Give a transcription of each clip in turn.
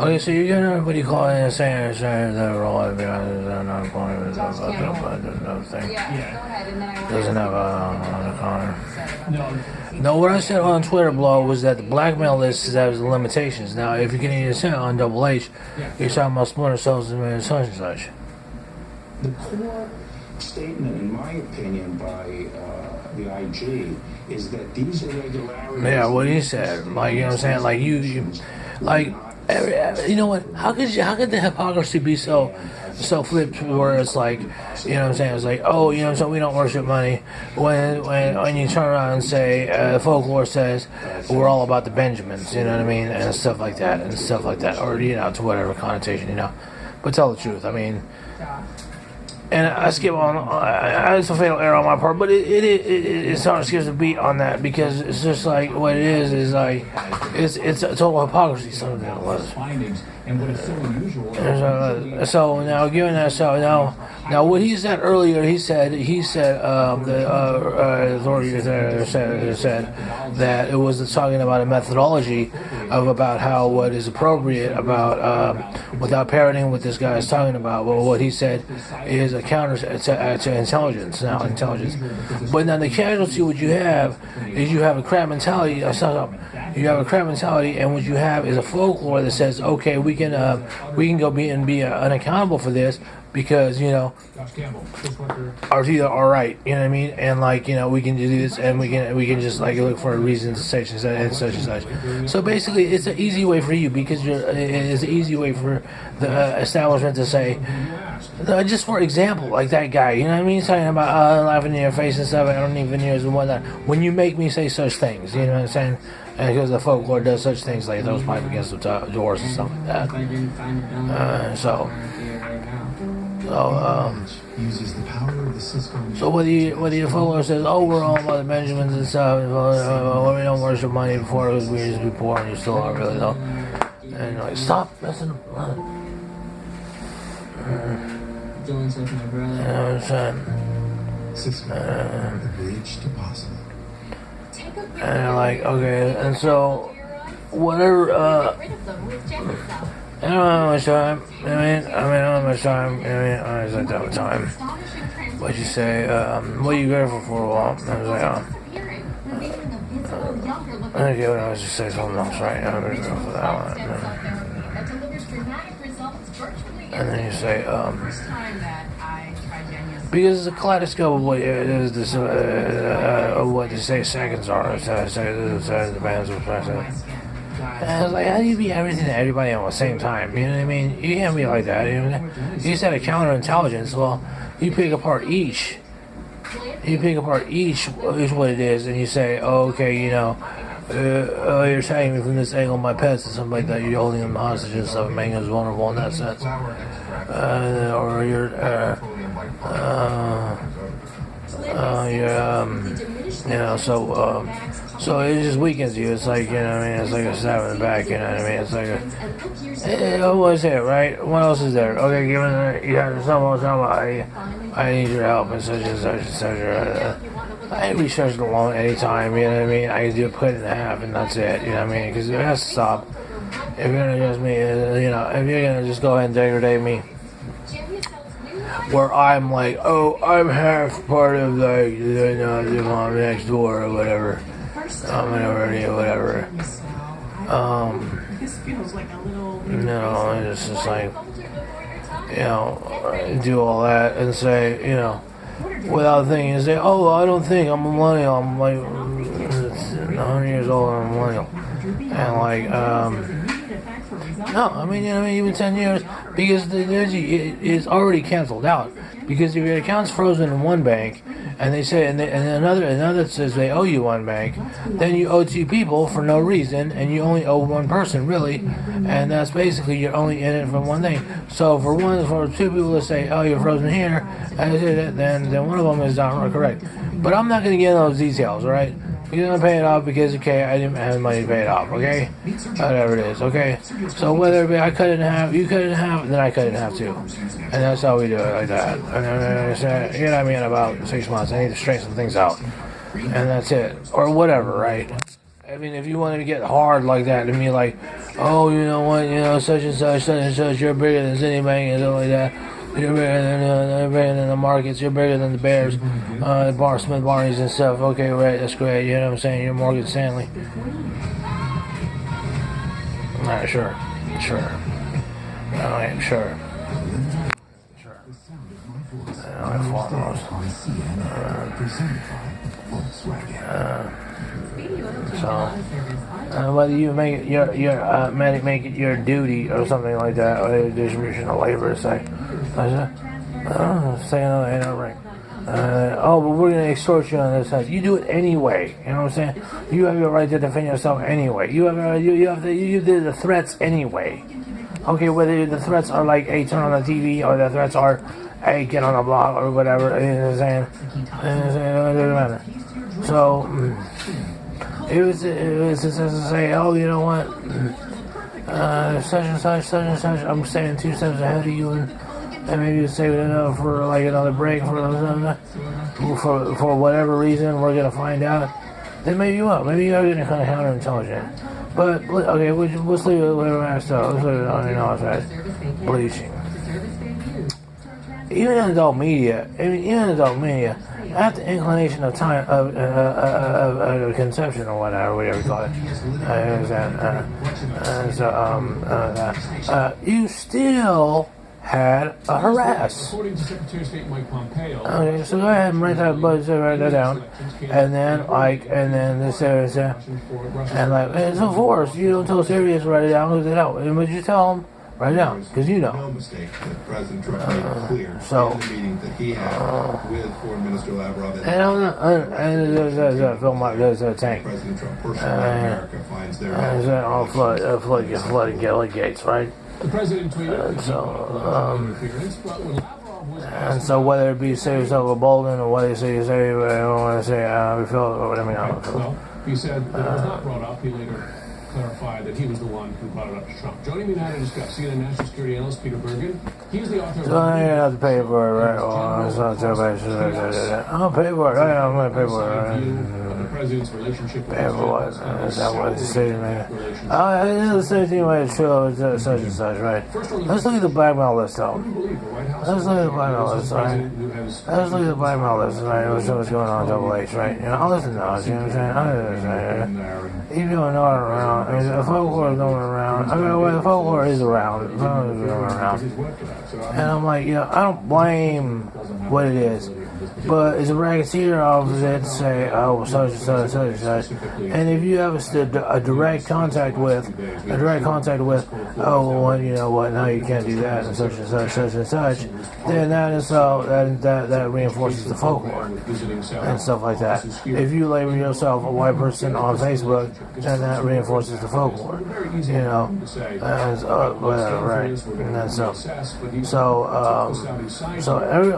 Okay, so you're getting everybody calling and saying that we're all not going with the thing. Doesn't have a corner. No, what I said on Twitter blog was that the blackmail list has limitations. Now, if you're getting a cent on Double H, you're talking about Splinter Cells and such and such. The core statement, in my opinion, by the IG is that these irregularities. Yeah, what he said, like, you know what I'm saying, like you like, you know what? How could the hypocrisy be so flipped where it's like, you know what I'm saying? It's like, oh, you know, so we don't worship money. When you turn around and say folklore says we're all about the Benjamins, you know what I mean, and stuff like that, or you know, to whatever connotation, you know. But tell the truth, I mean. And I skip on. It's a fatal error on my part, but it sort of skips a beat on that because it's just like what it is like it's a total hypocrisy. Something that it was. So now, given that, now what he said earlier, he said the authorities there said that it was talking about a methodology of about how what is appropriate about without parroting what this guy is talking about. Well, what he said is a counter to intelligence. Now, intelligence, but now the casualty what you have is you have a crab mentality. You have a crab mentality, and what you have is a folklore that says, okay, we can go be unaccountable for this because, you know, ours either all right, you know what I mean, and like, you know, we can do this and we can just like look for a reason to say such and such and such. So basically, it's an easy way for you because it's an easy way for the establishment to say, just for example, like that guy, you know what I mean, he's talking about laughing in your face and stuff, I don't need veneers and whatnot. When you make me say such things, you know what I'm saying? And because the folklore does such things like those pipe against the doors and stuff like that. So whether the folklore says, oh, we're all about the Benjamins and stuff, we don't worship money before because we used to be poor and you still are really though. And you're like, stop messing up. Doing something, my brother. You know what I'm saying? And like, okay, and so whatever, I don't have much time. I don't have much time. I was like that with time. What you say? What are you grateful for? Well, I was like, okay, well, I was just say something else, right? I'm grateful for that one. And then you say, because it's a kaleidoscope of what is this, what to say seconds are. The bands of president. And I was like, how do you be everything to everybody at the same time? You know what I mean? You can't be like that. You said a counterintelligence. Well, you pick apart each. Each is what it is, and you say, oh, okay, you know, you're attacking me from this angle, my pets and something like that. You're holding them hostage and stuff, making us vulnerable in that sense. Or you're, you know, so it just weakens you. It's like, you know what I mean? It's like a stab in the back, you know what I mean? It's like what is it, right? What else is there? Okay, given you have someone I need your help and such and such and such. I ain't researching alone anytime, you know what I mean? I can do a put in half and that's it, you know what I mean? Because it has to stop. If you're gonna just me, you know, if you're gonna just go ahead and degrade me, where I'm like, oh, I'm half part of like, you know, the mom next door or whatever. Whatever. It's just like, you know, do all that and say, you know, without thinking, and say, oh, I don't think I'm a millennial. I'm like 100 years old and I'm a millennial. And like, no, I mean, you know, even 10 years, because the energy is already canceled out. Because if your account's frozen in one bank, and they say, and another says they owe you one bank, then you owe two people for no reason, and you only owe one person really, and that's basically you're only in it from one thing. So for two people to say, oh, you're frozen here, and then one of them is not correct. But I'm not going to get into those details, all right? You're going to pay it off because, okay, I didn't have money to pay it off, okay? Whatever it is, okay? So whether it be I cut it in half, you cut it in half, then I cut it in half too. And that's how we do it, like that. And then, you know what I mean, in about 6 months, I need to straighten some things out. And that's it. Or whatever, right? I mean, if you want to get hard like that and be like, oh, you know what, such and such, you're bigger than Citibank and stuff like that. You're bigger than the markets. You're bigger than the Bears, Smith Barneys and stuff. Okay, right, that's great. You know what I'm saying? You're Morgan Stanley. Alright, sure. Alright, sure. Whether you make it make it your duty or something like that, or the distribution of labor, say another ring. But we're gonna extort you on this side. You do it anyway. You know what I'm saying? You have your right to defend yourself anyway. You do the threats anyway. Okay, whether the threats are like, hey, turn on the TV, or the threats are, hey, get on the block, or whatever. You know what I'm saying? It doesn't matter. So it was just to say, oh, you know what? Such and such. I'm staying 2 steps ahead of you, and maybe you save it enough for like another break for whatever reason. We're gonna find out. Then maybe you will. Maybe you're gonna kind of counterintelligent. But okay, let's leave it whatever I saw. Let's leave it on the outside. Bleaching. Even in adult media, at the inclination of time of conception or whatever you call it, you still had a harass. According to Secretary of State Mike Pompeo. Okay, so go ahead and write that down, and then this area, and like it's a force. You don't tell Sirius to write it down, because it out. But you tell them write it down, because you know. No mistake that President Trump made it clear in the meeting that he had with Foreign Minister Lavrov. And there's a film like this, a tank. President Trump personally, America finds their all flooding gates, right? The president tweeted. So whether it be say yourself a Bolden or what they say, I don't want to say we feel or whatever. Well, he said that it was not brought up. He later clarified that he was the one who brought it up to Trump. Joining me now to discuss CNN national security analyst Peter Bergen. He's the author of. So I have to pay for it, right? Well, it's not too bad. I'll pay for it. I'm going to pay for it. The president's relationship with pay for what? Is that what the decision made? It's the same thing when it's true. It's such and such, right? Let's look at the blackmail list, though. Let's look at the blackmail list, right? Let's look at the blackmail list, right? What's going on, Double H, right? I'll listen to us, you know what I'm saying? Even though I'm not around. I mean, the folklore is going around. I mean, well, the folklore is around. The folklore is going around. And I'm like, I don't blame what it is. But it's a racketeer officer to say, oh, such and such. And if you have a direct contact with, oh, well, you know what, now you can't do that, and such, then that reinforces the folklore and stuff like that. If you label yourself a white person on Facebook, then that reinforces the folklore, and whatever, right? And that's so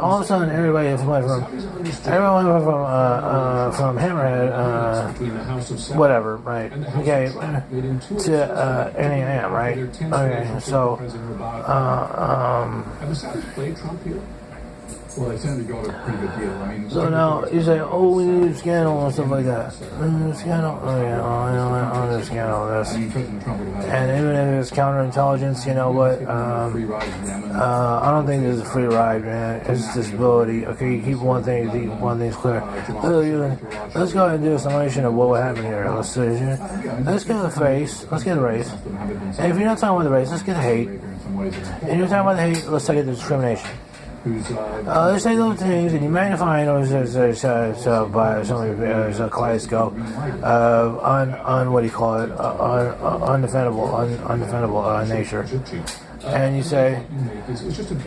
all of a sudden everybody went from Hammerhead, whatever, right? Okay, to NAM, right? Okay, so Have the Saudis played Trump here? Well, they tend to go to a pretty good deal. I mean, so now you say, oh, we need a scandal and stuff like that. Scandal? Oh, yeah, I need a scandal of this. And even if it's counterintelligence, you know what? I don't think there's a free ride, man. It's disability. Okay, you keep one thing's clear. Let's go ahead and do a summation of what would happen here. Let's get the face. Let's get the race. And if you're not talking about the race, let's get the hate. And you're talking about the hate, let's take it to discrimination. Let's say those things, and you magnify those by somebody's kaleidoscope on what do you call it, undefendable nature. And you say,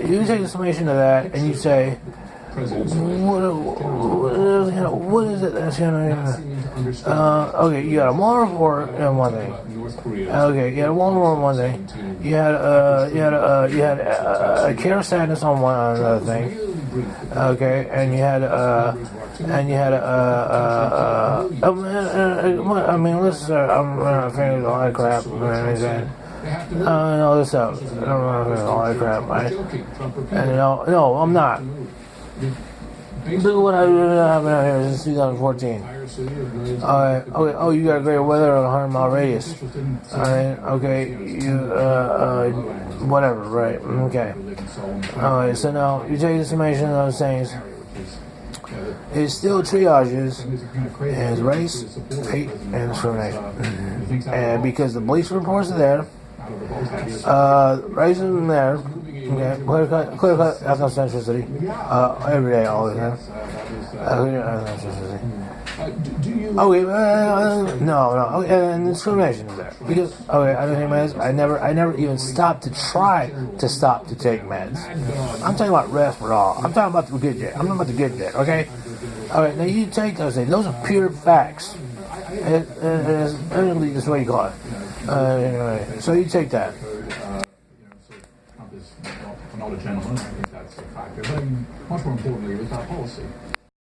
you take the summation of that, and you say, what is it that's gonna? Okay, you got a Mueller report and one thing. Okay, you had a Mueller report and one thing. You had a care sadness on one other thing. Okay, and you had I mean, listen, I'm running fingers all that crap. No, this up. I'm running fingers all that crap, right? And no, I'm not. Look at what happened out here since 2014. entire city of millions of Alright, okay, oh, you got great weather on a 100-mile radius. officials didn't see Alright, okay, you, whatever, right, okay. who live in Seoul. Alright, so now you take the summation of those things. It still triages as race, hate, and discrimination. And because the police reports are there, racism there, okay, clear cut ethnocentricity, every day, all the time. Ethnocentricity. Okay, no, okay, and discrimination is there because okay, I don't take meds. I never even stopped to try to stop to take meds. I'm talking about Respirol. I'm talking about the good jet. I'm not about the good jet. Okay, all right. Now you take those things. Those are pure facts. It's that's what you call it. Anyway, so you take that. Trump is not a gentleman. I think that's a factor. But much more importantly, it was that policy.